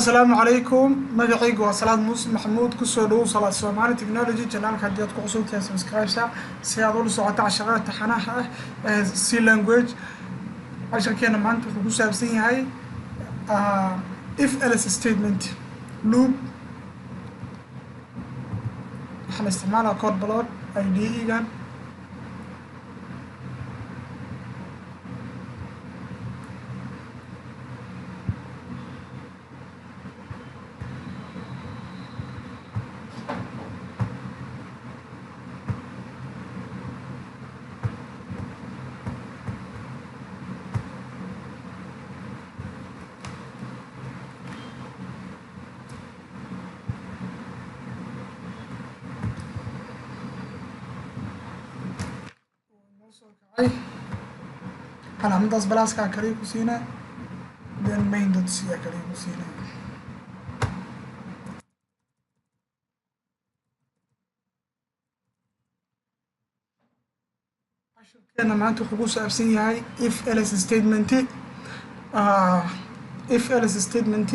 السلام عليكم مجاعيق وصلاة موسى محمود كسودو صلاة سومالي تكنولوجي جنال كديات كوسو تيا سبسكرايب سيادول سوعة عشرات تحناها سي لانجويج عشان كنا ما أنت كوسو أبسين هاي if else statement loop إحنا استعمالها كود بلوك ID إيجان هلا مدرس بلاس كاريكو سينا then main dot c كاريكو سينا عشان كنا ما أنتوا خبوص أبسين هاي if else statement if else statement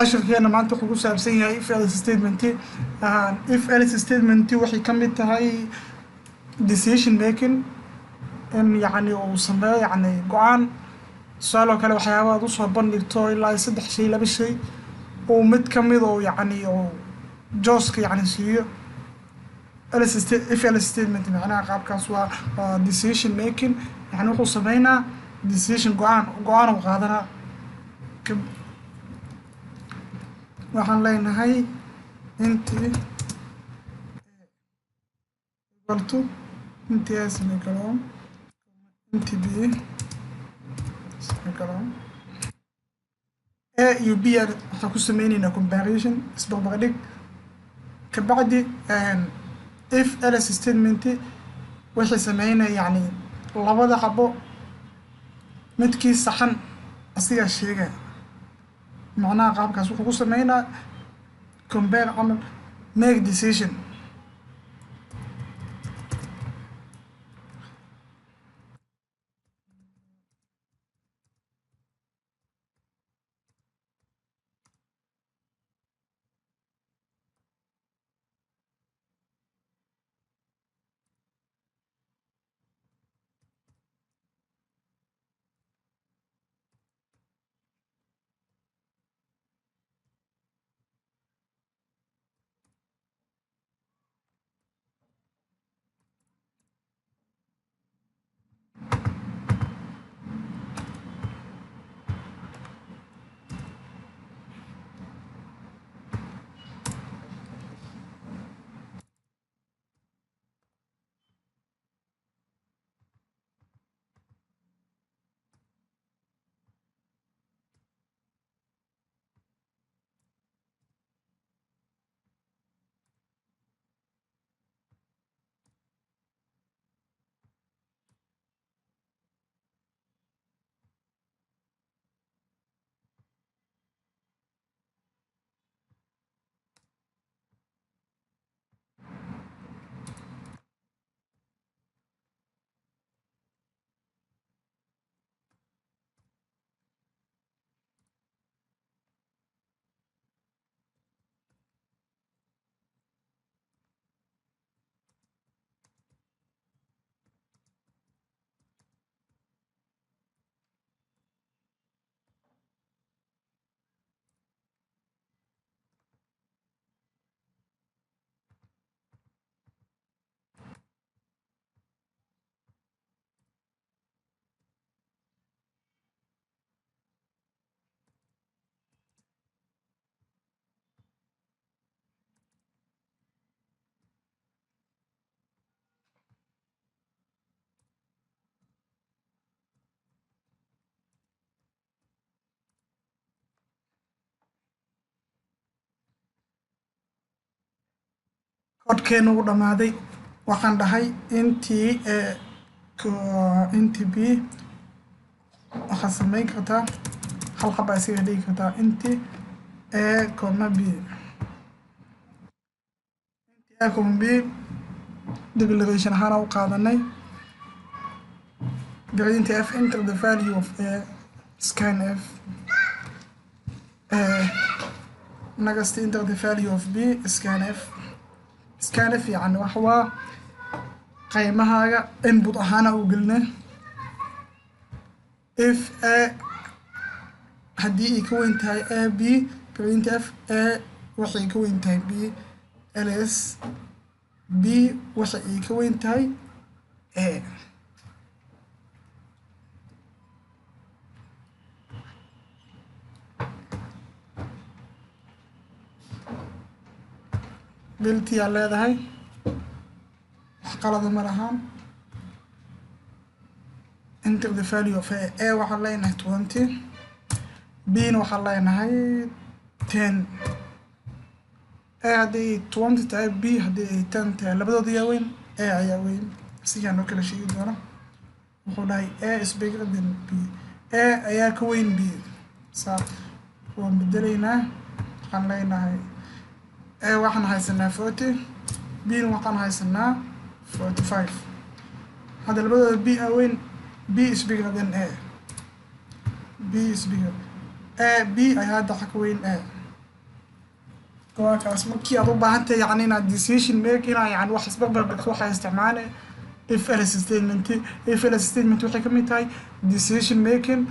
عشان كنا ما أنتوا خبوص أبسين هاي if else statement if else statement وحي كميت هاي decision making إن يعني وصلنا يعني قوان سؤال كله وحياة دوسها بندقتو إلا يصدق شيء لا بشيء ومد كميدو يعني أو جوسك يعني شيء if else statement معناها قاب كاسوا decision making يعني وحو سمينا decision قوان وقادنا waxaan leenahay intii barto intii asmi kaloon intii b asmi kaloon a iyo b waxaan ku sameynayna comparison isbarbardhig ka bacdi if else statement waxay sameynaa yani labada xabo midkii saxan asiga sheega معناها قاب كاسو خو سمينا compare عمل make decision codkeenu u dhamaaday waxaan dhahay intii b waxaad samayn kartaa hal xaba isaga dhigi kartaa inti a comma b a comma b declaration ahaan u qaadanay gradient f enter the value of a scan f next enter the value of b scan f يعني waxa waa qiimahaaga input ahaan u gelina if a haddii ay ka weyn tahay a b gradient f a waxay ka weyn tahay b ls b waxa ay ka weyn tahay a بلتي على هاي قلد مرهان enter the value of a وحلينا 20 b وحلينا هاي 10 a هذه 20 تاع b هذه 10 تاع لبدو يا وين a يا وين سيجانو كل شيء دونا وخلاي a is bigger than b a يا كوين b صح وبدلينا حلينا هاي A waxaan haysanaa 40 B waxaan haysanaa 45 hadda labadooda B weyn B is bigger than A B is bigger B ay hadda xaq weyn A kaas markii aad u baahan tahay yani inaad decision make yani wax isbarbar dhigto waxa isticmaalay if else statement waxay ka mid tahay decision making